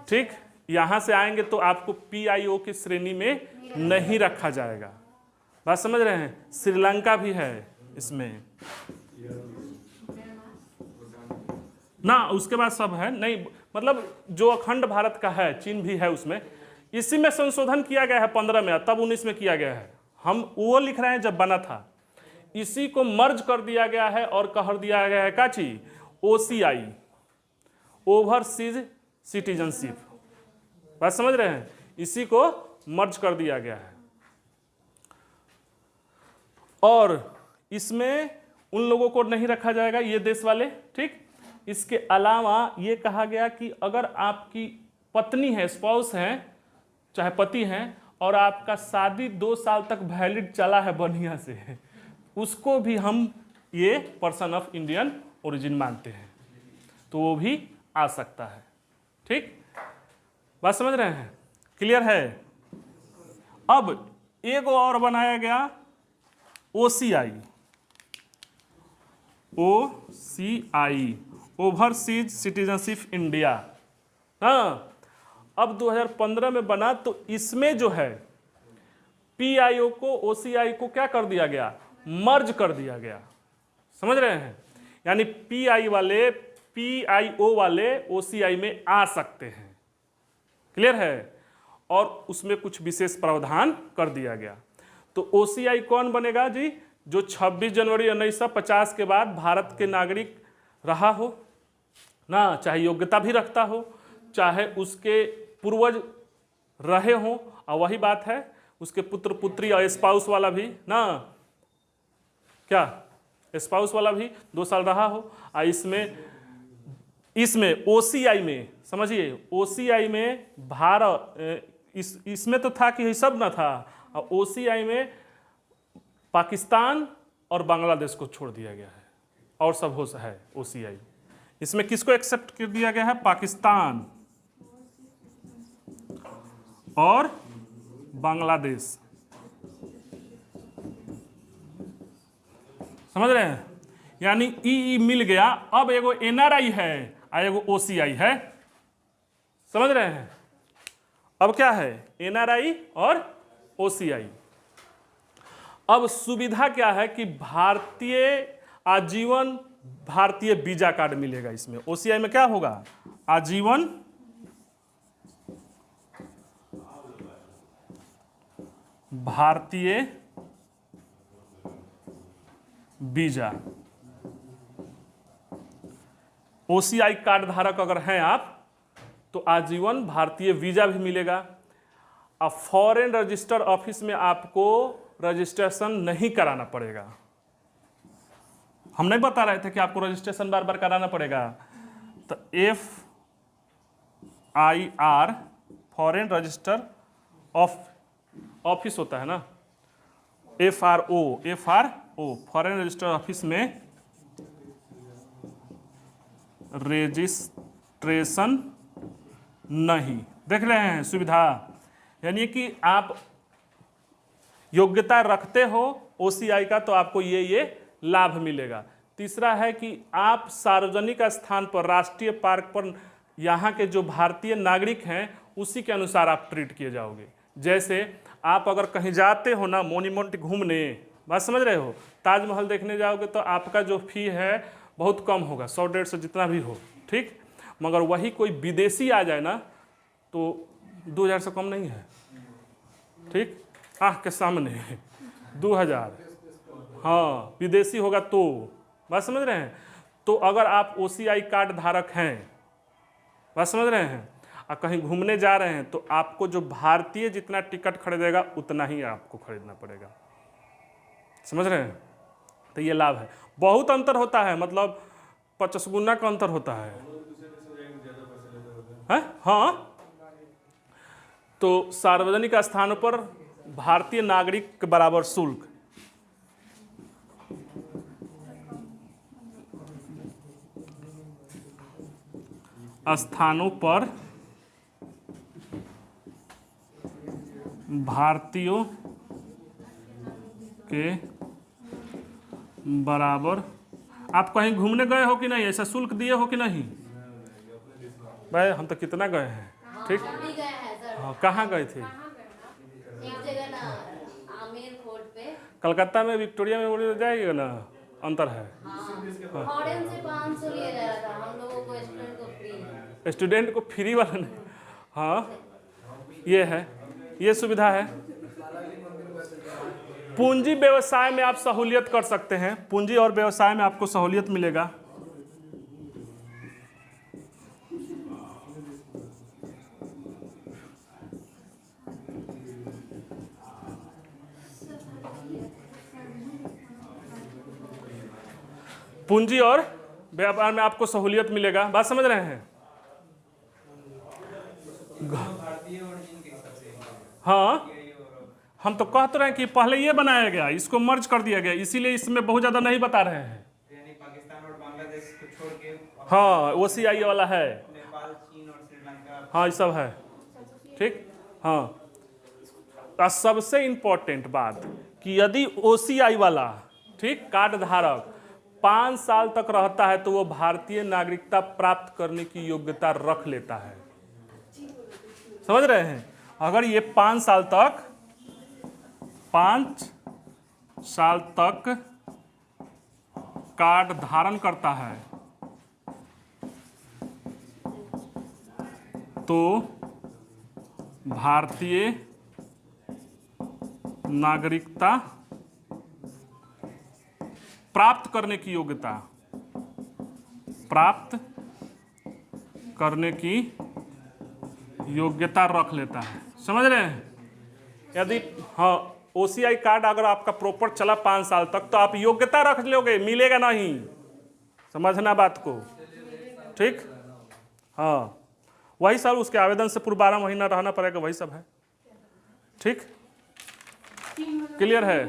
ठीक। यहाँ से आएंगे तो आपको PIO की श्रेणी में नहीं रखा जाएगा। बात समझ रहे हैं। श्रीलंका भी है इसमें ना, उसके बाद सब है नहीं, मतलब जो अखंड भारत का है, चीन भी है उसमें। इसी में संशोधन किया गया है 15 में, तब 19 में किया गया है। हम वो लिख रहे हैं जब बना था, इसी को मर्ज कर दिया गया है और कह दिया गया है क्या चीज, OCI, ओवरसीज सिटीजनशिप। बात समझ रहे हैं, इसी को मर्ज कर दिया गया है। और इसमें उन लोगों को नहीं रखा जाएगा, ये देश वाले, ठीक। इसके अलावा ये कहा गया कि अगर आपकी पत्नी है, स्पाउस है, चाहे पति हैं, और आपका शादी 2 साल तक वैलिड चला है बढ़िया से, उसको भी हम ये पर्सन ऑफ इंडियन ओरिजिन मानते हैं, तो वो भी आ सकता है, ठीक। बात समझ रहे हैं, क्लियर है। अब एक और बनाया गया OCI, ओवरसीज सिटीजनशिप इंडिया। हाँ, अब 2015 में बना, तो इसमें जो है PIO को OCI को क्या कर दिया गया, मर्ज कर दिया गया। समझ रहे हैं, यानी PIO वाले OCI में आ सकते हैं, क्लियर है। और उसमें कुछ विशेष प्रावधान कर दिया गया। तो OCI कौन बनेगा जी, जो 26 जनवरी 1950 के बाद भारत के नागरिक रहा हो ना, चाहे योग्यता भी रखता हो, चाहे उसके पूर्वज रहे हों, और वही बात है उसके पुत्र पुत्री और स्पाउस वाला भी ना, क्या स्पाउस वाला भी 2 साल रहा हो। और इसमें OCI में समझिए, OCI में भारत, इसमें तो था कि सब ना था, और OCI में पाकिस्तान और बांग्लादेश को छोड़ दिया गया है, और सब हो है OCI। इसमें किसको एक्सेप्ट कर दिया गया है, पाकिस्तान और बांग्लादेश। समझ रहे हैं, यानी ई मिल गया। अब एगो NRI है और एगो OCI है, समझ रहे हैं। अब क्या है, NRI और OCI। अब सुविधा क्या है कि भारतीय आजीवन भारतीय वीजा कार्ड मिलेगा इसमें। OCI में क्या होगा, आजीवन भारतीय वीजा। OCI कार्ड धारक अगर हैं आप, तो आजीवन भारतीय वीजा भी मिलेगा। अब फॉरेन रजिस्टर ऑफिस में आपको रजिस्ट्रेशन नहीं कराना पड़ेगा। हम नहीं बता रहे थे कि आपको रजिस्ट्रेशन बार बार कराना पड़ेगा। तो FIR फॉरेन रजिस्टर ऑफिस होता है ना, FRO फॉरेन रजिस्टर ऑफिस में रजिस्ट्रेशन नहीं। देख रहे हैं सुविधा, यानी कि आप योग्यता रखते हो OCI का, तो आपको ये लाभ मिलेगा। तीसरा है कि आप सार्वजनिक स्थान पर, राष्ट्रीय पार्क पर यहाँ के जो भारतीय नागरिक हैं उसी के अनुसार आप ट्रीट किए जाओगे। जैसे आप अगर कहीं जाते हो ना मोन्यूमेंट घूमने, बात समझ रहे हो, ताजमहल देखने जाओगे तो आपका जो फी है बहुत कम होगा, 100-150 जितना भी हो, ठीक। मगर वही कोई विदेशी आ जाए ना तो 2000 से कम नहीं है, ठीक। आँख के सामने 2000, हाँ विदेशी होगा तो, बात समझ रहे हैं। तो अगर आप OCI कार्ड धारक हैं, बात समझ रहे हैं, कहीं घूमने जा रहे हैं तो आपको जो भारतीय जितना टिकट खरीदेगा उतना ही आपको खरीदना पड़ेगा। समझ रहे हैं? तो ये लाभ है। बहुत अंतर होता है, मतलब 50 गुना का अंतर होता है। हाँ, तो सार्वजनिक स्थानों पर भारतीय नागरिक के बराबर शुल्क, स्थानों पर भारतीयों के बराबर। आप कहीं घूमने गए हो कि नहीं, ऐसा शुल्क दिए हो कि नहीं? भाई हम तो कितना गए हैं। ठीक, हाँ, कहाँ गए थे? एक जगह ना आमेर फोर्ट पे। कलकत्ता में विक्टोरिया मेमोरियल जाएगा ना, अंतर है। फॉरेन से 500 लिया जा रहा था, हम लोगों को स्टूडेंट को फ्री। स्टूडेंट को फ्री वाला नहीं। हाँ, ये है, ये सुविधा है। पूंजी व्यवसाय में आप सहूलियत कर सकते हैं, पूंजी और व्यवसाय में आपको सहूलियत मिलेगा। पूंजी और व्यापार में आपको सहूलियत मिलेगा। बात समझ रहे हैं? हाँ, हम तो कह तो रहे हैं कि पहले ये बनाया गया, इसको मर्ज कर दिया गया, इसीलिए इसमें बहुत ज़्यादा नहीं बता रहे हैं। यानी पाकिस्तान और बांग्लादेश को छोड़ के हाँ, OCI वाला है, नेपाल, चीन और श्रीलंका। हाँ, ये सब है। ठीक, हाँ। सबसे इम्पोर्टेंट बात कि यदि OCI वाला, ठीक, कार्ड धारक 5 साल तक रहता है तो वो भारतीय नागरिकता प्राप्त करने की योग्यता रख लेता है। समझ रहे हैं? अगर ये 5 साल तक कार्ड धारण करता है तो भारतीय नागरिकता प्राप्त करने की योग्यता रख लेता है। समझ रहे हैं? यदि हाँ, OCI कार्ड अगर आपका प्रॉपर चला 5 साल तक तो आप योग्यता रख लोगे, मिलेगा नहीं। समझना बात को, ठीक? हाँ, वही सब उसके आवेदन से पूर्व 12 महीना रहना पड़ेगा, वही सब है। ठीक, क्लियर है?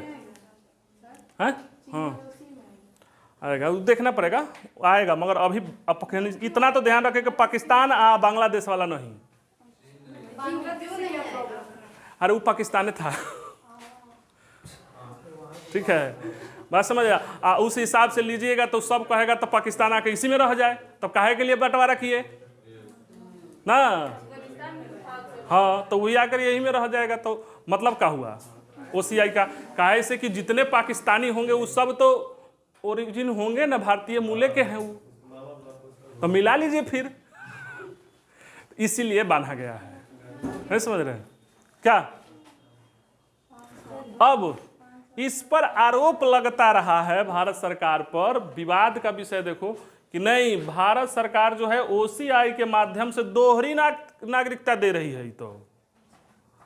हैं? हाँ, आएगा, देखना पड़ेगा, आएगा, मगर अभी इतना तो ध्यान रखें कि पाकिस्तान बांग्लादेश वाला नहीं। अरे वो पाकिस्तानी था। ठीक है, बात समझ आया? उस हिसाब से लीजिएगा तो सब कहेगा तो पाकिस्तान आके इसी में रह जाए, तब काहे के लिए बंटवारा किए ना? हाँ, तो वही आकर यही में रह जाएगा, तो मतलब क्या हुआ OCI का? काहे से कि जितने पाकिस्तानी होंगे वो सब तो ओरिजिन होंगे ना, भारतीय मूल्य के हैं वो, तो मिला लीजिए फिर। इसीलिए बांधा गया है। नहीं समझ रहे हैं क्या? अब इस पर आरोप लगता रहा है भारत सरकार पर, विवाद का विषय देखो कि नहीं, भारत सरकार जो है OCI के माध्यम से दोहरी नागरिकता दे रही है। तो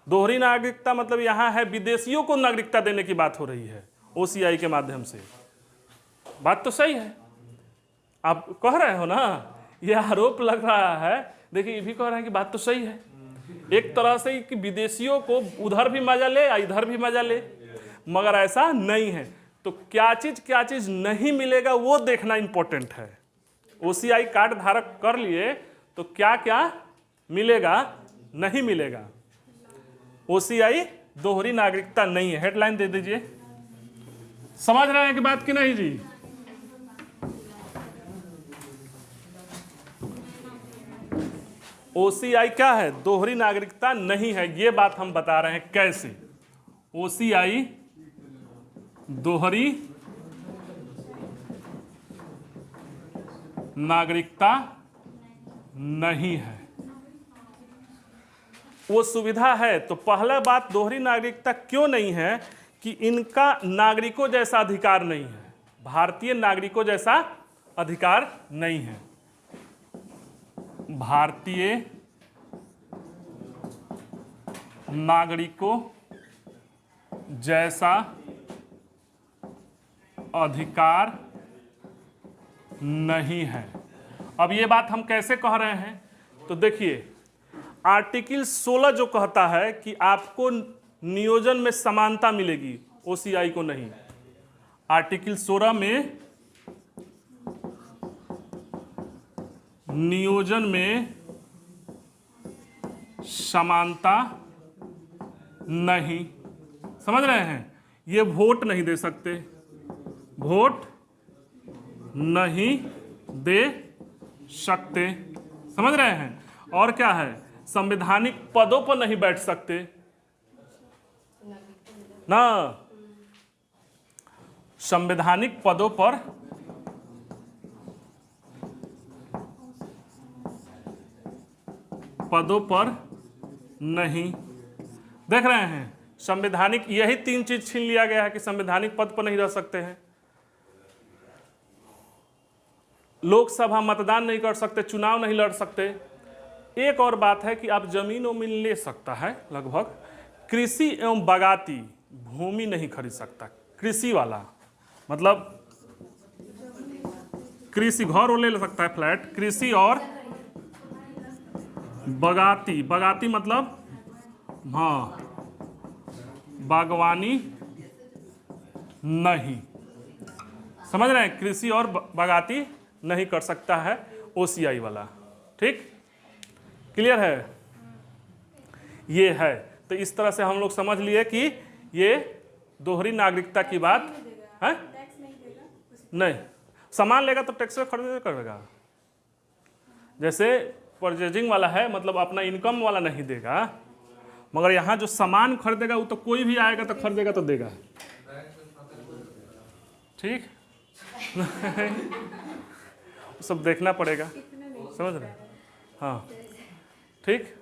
दोहरी नागरिकता मतलब यहां है विदेशियों को नागरिकता देने की बात हो रही है OCI के माध्यम से। बात तो सही है, आप कह रहे हो ना, ये आरोप लग रहा है। देखिए, ये भी कह रहे हैं कि बात तो सही है एक तरह से कि विदेशियों को उधर भी मजा ले या इधर भी मजा ले, मगर ऐसा नहीं है। तो क्या चीज नहीं मिलेगा वो देखना इंपॉर्टेंट है। OCI कार्ड धारक कर लिए तो क्या क्या मिलेगा, नहीं मिलेगा। OCI दोहरी नागरिकता नहीं है। हेडलाइन दे दीजिए। समझ रहे हैं कि बात की नहीं जी? OCI क्या है? दोहरी नागरिकता नहीं है। ये बात हम बता रहे हैं कैसे। OCI दोहरी नागरिकता नहीं है। वो सुविधा है। तो पहला बात, दोहरी नागरिकता क्यों नहीं है कि इनका नागरिकों जैसा अधिकार नहीं है, भारतीय नागरिकों जैसा अधिकार नहीं है। भारतीय नागरिकों जैसा अधिकार नहीं है। अब ये बात हम कैसे कह रहे हैं, तो देखिए आर्टिकल 16 जो कहता है कि आपको नियोजन में समानता मिलेगी, ओसीआई को नहीं। आर्टिकल 16 में नियोजन में समानता नहीं, समझ रहे हैं, ये वोट नहीं दे सकते, वोट नहीं दे सकते, समझ रहे हैं। और क्या है, संवैधानिक पदों पर नहीं बैठ सकते ना, संवैधानिक पदों पर नहीं, देख रहे हैं, संवैधानिक, यही 3 चीज छीन लिया गया है कि संवैधानिक पद पर नहीं रह सकते हैं, लोकसभा मतदान नहीं कर सकते, चुनाव नहीं लड़ सकते। एक और बात है कि आप जमीन उमीन ले सकता है लगभग, कृषि एवं बागाती भूमि नहीं खरीद सकता, कृषि वाला मतलब कृषि घर वो ले सकता है फ्लैट, कृषि और बागाती, बागाती मतलब हाँ बागवानी नहीं, समझ रहे हैं, कृषि और बागाती नहीं कर सकता है ओसीआई वाला, ठीक, क्लियर है, ये है। तो इस तरह से हम लोग समझ लिए कि ये दोहरी नागरिकता की बात है, नहीं, सामान लेगा तो टैक्स खरीद करेगा, जैसे परचेजिंग वाला है मतलब अपना इनकम वाला नहीं देगा, मगर यहाँ जो सामान खरीदेगा वो तो कोई भी आएगा तो खरीदेगा तो देगा, ठीक सब देखना पड़ेगा, समझ रहे, हाँ ठीक,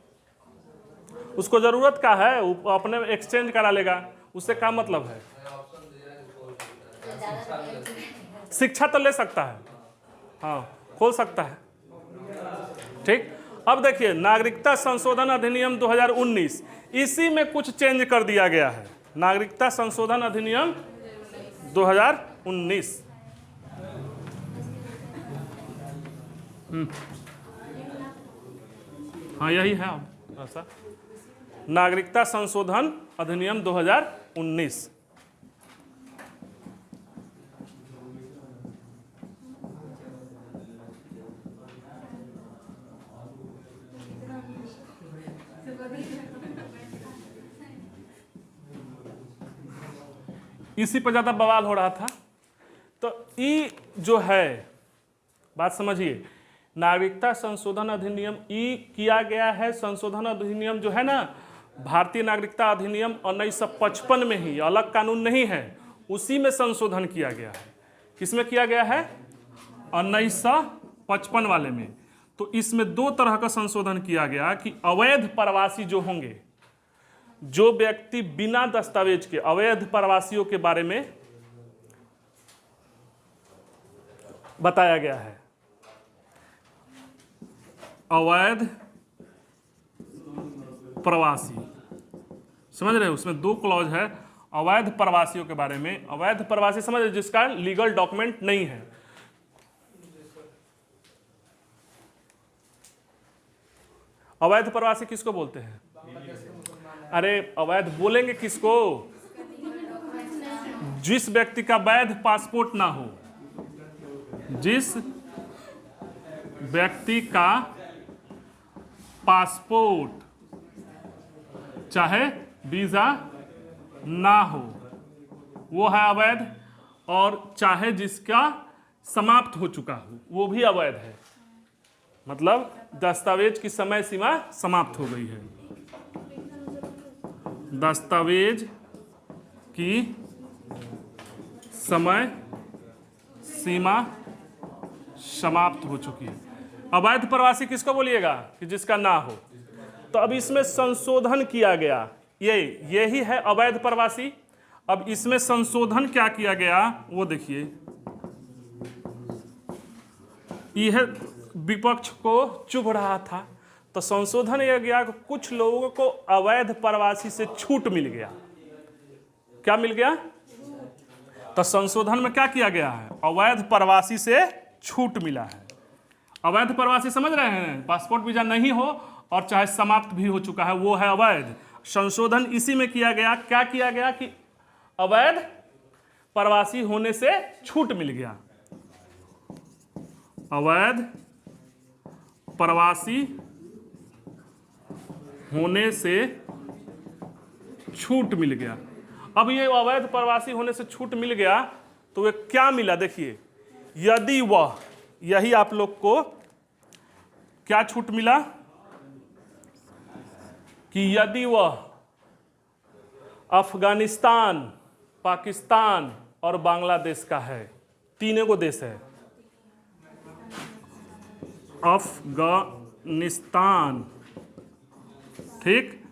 उसको जरूरत का है वो अपने एक्सचेंज करा लेगा, उससे क्या मतलब है, शिक्षा तो ले सकता है, हाँ खोल सकता है, ठीक। अब देखिए नागरिकता संशोधन अधिनियम 2019, इसी में कुछ चेंज कर दिया गया है, नागरिकता संशोधन अधिनियम 2019, हाँ यही है ऐसा, नागरिकता संशोधन अधिनियम 2019। इसी पर ज़्यादा बवाल हो रहा था, तो ई जो है बात समझिए, नागरिकता संशोधन अधिनियम ई किया गया है, संशोधन अधिनियम जो है ना भारतीय नागरिकता अधिनियम 1955 में ही, अलग कानून नहीं है, उसी में संशोधन किया गया है। किसमें किया गया है, 1955 वाले में। तो इसमें 2 तरह का संशोधन किया गया कि अवैध प्रवासी जो होंगे, जो व्यक्ति बिना दस्तावेज के, अवैध प्रवासियों के बारे में बताया गया है, अवैध प्रवासी, समझ रहे हो, उसमें 2 क्लॉज है अवैध प्रवासियों के बारे में। अवैध प्रवासी समझ रहे, जिसका लीगल डॉक्यूमेंट नहीं है, अवैध प्रवासी किसको बोलते हैं, अरे अवैध बोलेंगे किसको, जिस व्यक्ति का वैध पासपोर्ट ना हो, जिस व्यक्ति का पासपोर्ट चाहे वीजा ना हो वो है अवैध, और चाहे जिसका समाप्त हो चुका हो वो भी अवैध है, मतलब दस्तावेज की समय सीमा समाप्त हो गई है, दस्तावेज की समय सीमा समाप्त हो चुकी है। अवैध प्रवासी किसको बोलिएगा कि जिसका ना हो, तो अब इसमें संशोधन किया गया, यही है अवैध प्रवासी। अब इसमें संशोधन क्या किया गया वो देखिए, यह विपक्ष को चुभ रहा था, तो संशोधन यह गया कि कुछ लोगों को अवैध प्रवासी से छूट मिल गया। क्या मिल गया? तो संशोधन में क्या किया गया है? अवैध प्रवासी से छूट मिला है। अवैध प्रवासी समझ रहे हैं? पासपोर्ट वीजा नहीं हो और चाहे समाप्त भी हो चुका है, वो है अवैध। संशोधन इसी में किया गया। क्या किया गया कि अवैध प्रवासी होने से छूट मिल गया। अवैध प्रवासी होने से छूट मिल गया। अब ये अवैध प्रवासी होने से छूट मिल गया तो ये क्या मिला? देखिए, यदि वह, यही आप लोग को क्या छूट मिला कि यदि वह अफगानिस्तान, पाकिस्तान और बांग्लादेश का है, तीनों को देश है, अफगानिस्तान, ठीक,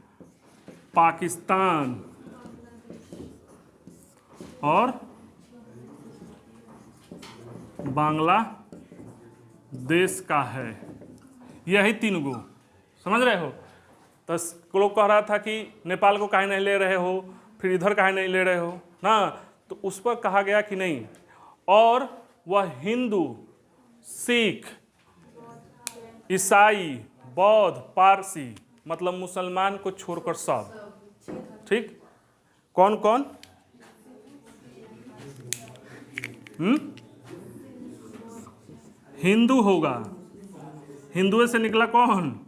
पाकिस्तान और बांग्लादेश का है, यही तीन गो, समझ रहे हो? तो लोग कह रहा था कि नेपाल को काहे नहीं ले रहे हो, फिर इधर काहे नहीं ले रहे हो ना, तो उस पर कहा गया कि नहीं, और वह हिंदू, सिख, ईसाई, बौद्ध, पारसी, मतलब मुसलमान को छोड़कर सब, ठीक। कौन कौन? हिंदू होगा, हिंदुओं से निकला कौन?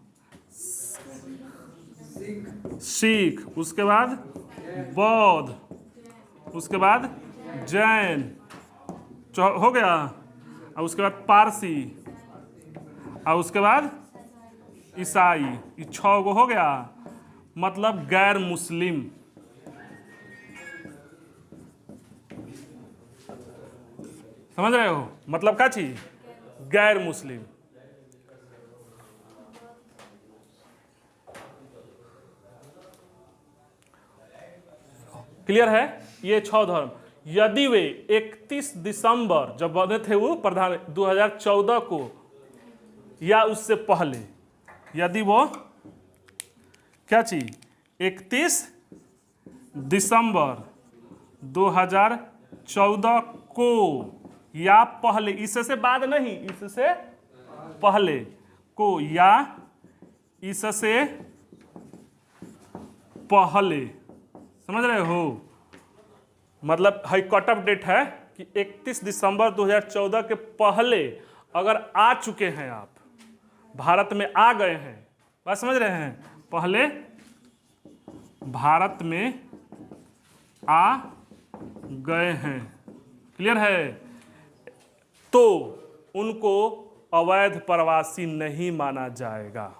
सिख, उसके बाद बौद्ध, उसके बाद जैन, हो गया, और उसके बाद पारसी, और उसके बाद ईसाई, ये 6 गो हो गया, मतलब गैर मुस्लिम। समझ रहे हो? मतलब क्या चीज? गैर मुस्लिम। क्लियर है? ये 6 धर्म, यदि वे 31 दिसंबर जब बने थे वो प्रधान 2014 को या उससे पहले, यदि वो क्या चीज 31 दिसंबर 2014 को या पहले, इससे बाद नहीं, इससे पहले को या इससे पहले, समझ रहे हो? मतलब हाई कट ऑफ डेट है कि 31 दिसंबर 2014 के पहले अगर आ चुके हैं, आप भारत में आ गए हैं, बात समझ रहे हैं? पहले भारत में आ गए हैं, क्लियर है? तो उनको अवैध प्रवासी नहीं माना जाएगा।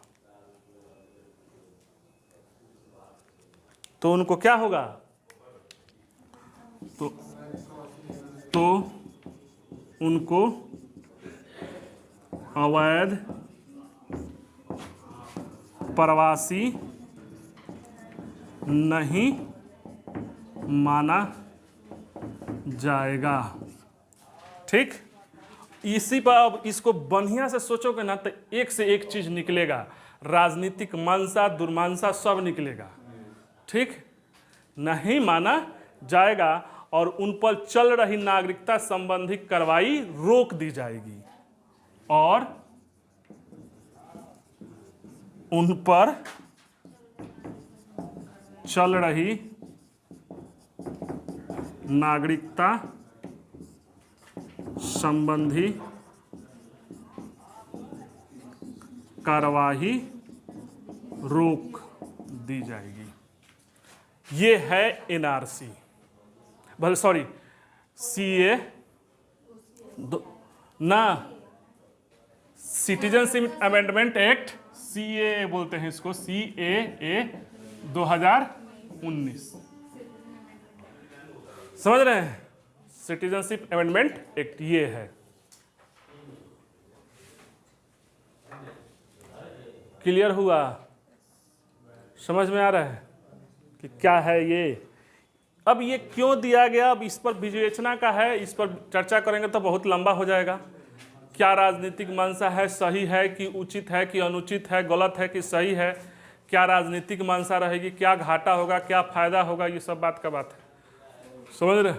तो उनको क्या होगा? तो उनको अवैध प्रवासी नहीं माना जाएगा, ठीक। इसी पर अब इसको बढ़िया से सोचोगे ना तो एक से एक चीज निकलेगा, राजनीतिक मंशा, दुर्मांसा सब निकलेगा, ठीक। नहीं माना जाएगा और उन पर चल रही नागरिकता संबंधी कार्रवाई रोक दी जाएगी और उन पर चल रही नागरिकता संबंधी कार्यवाही रोक दी जाएगी। ये है एनआरसी, भले सॉरी सीए ना, सिटीजनशिप अमेंडमेंट एक्ट, सीएए बोलते हैं इसको, सीएए 2019, समझ रहे हैं? सिटीजनशिप अमेंडमेंट एक्ट ये है। क्लियर हुआ? समझ में आ रहा है कि क्या है ये? अब ये क्यों दिया गया, अब इस पर विवेचना का है, इस पर चर्चा करेंगे तो बहुत लंबा हो जाएगा क्या राजनीतिक मंशा है, सही है कि उचित है कि अनुचित है, गलत है कि सही है, क्या राजनीतिक मंशा रहेगी, क्या घाटा होगा, क्या फायदा होगा, ये सब बात का बात है। समझ रहे?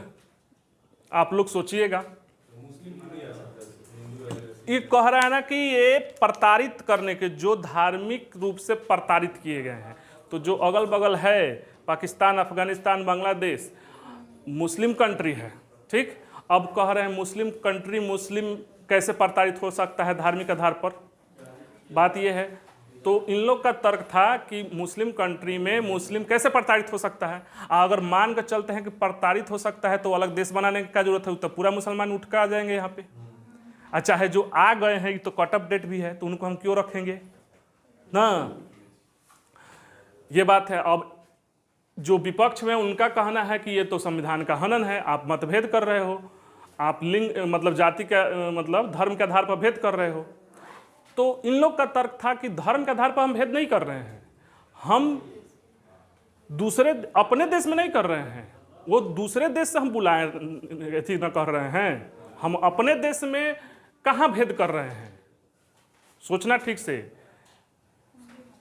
आप लोग सोचिएगा। ये कह रहा है ना कि ये प्रताड़ित करने के, जो धार्मिक रूप से प्रताड़ित किए गए हैं, तो जो अगल बगल है पाकिस्तान, अफगानिस्तान, बांग्लादेश मुस्लिम कंट्री है, ठीक। अब कह रहे हैं मुस्लिम कंट्री, मुस्लिम कैसे प्रताड़ित हो सकता है धार्मिक आधार पर? बात यह है। तो इन लोग का तर्क था कि मुस्लिम कंट्री में मुस्लिम कैसे प्रताड़ित हो सकता है। अगर मान कर चलते हैं कि प्रताड़ित हो सकता है तो अलग देश बनाने की क्या जरूरत है, तो पूरा मुसलमान उठ कर आ जाएंगे यहाँ पे। अच्छा है, जो आ गए हैं तो कट ऑफ डेट भी है, तो उनको हम क्यों रखेंगे ना, ये बात है। अब जो विपक्ष में उनका कहना है कि ये तो संविधान का हनन है, आप मतभेद कर रहे हो, आप लिंग मतलब जाति के मतलब धर्म के आधार पर भेद कर रहे हो। तो इन लोग का तर्क था कि धर्म के आधार पर हम भेद नहीं कर रहे हैं, हम दूसरे अपने देश में नहीं कर रहे हैं, वो दूसरे देश से हम बुलाए अथी न कर रहे हैं, हम अपने देश में कहाँ भेद कर रहे हैं। सोचना ठीक से,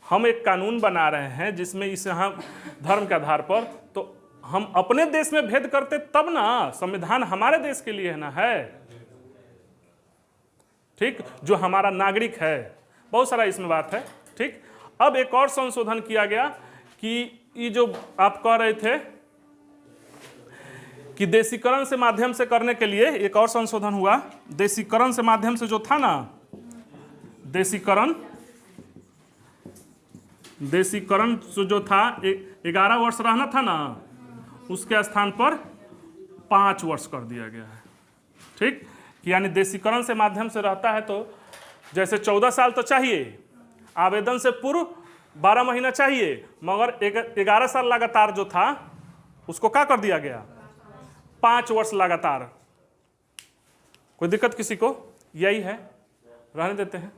हम एक कानून बना रहे हैं जिसमें इस हम धर्म के आधार पर, तो हम अपने देश में भेद करते तब ना, संविधान हमारे देश के लिए है ना, है ठीक, जो हमारा नागरिक है। बहुत सारा इसमें बात है, ठीक। अब एक और संशोधन किया गया कि ये जो आप कह रहे थे कि देशीकरण से माध्यम से करने के लिए एक और संशोधन हुआ। देशीकरण से माध्यम से जो था ना, देशीकरण जो था 11 वर्ष रहना था ना, उसके स्थान पर 5 वर्ष कर दिया गया है, ठीक। यानी देशीकरण से माध्यम से रहता है तो जैसे 14 साल तो चाहिए, आवेदन से पूर्व 12 महीना चाहिए, मगर 11 साल लगातार जो था उसको क्या कर दिया गया, 5 वर्ष लगातार। कोई दिक्कत किसी को? यही है, रहने देते हैं।